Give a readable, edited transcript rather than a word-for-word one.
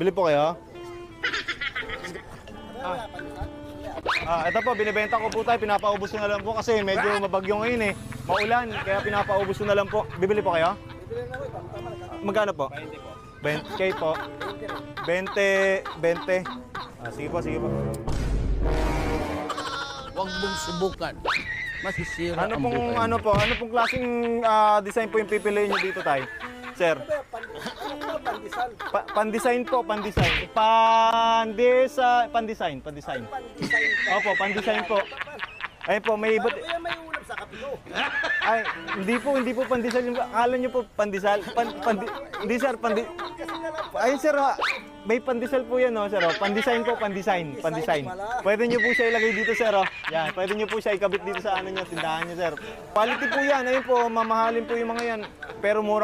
Bili po kayo? Ito po, binibenta ko po tayo. Pinapaubos ko na lang po kasi medyo mabagyo ngayon eh. Maulan, kaya pinapaubos ko na lang po. Bibili po kayo? Magkano po? 20 po. 20. Sige po, sige po. Huwag mong subukan. Masisira ang buhay. Ano pong klaseng design po yung pipiliin nyo dito tayo? Sir? Pan-design po, pan-design. Pan-design. Opo, pan-design po. Ayun po, may ibot. May ulam sa kapito. Ay, hindi po pandesal yung akala niyo po pandesal. Hindi sir, ayun sir, may pandesal po yan, no, sir. Pandesign po, pandesign. Pwede niyo po siya ilagay dito, sir. Yan, pwede niyo po siya ikabit dito sa ano niyo, tindahan niyo, sir. Quality po yan. Ayun po, mamahalin po yung mga yan. Pero mura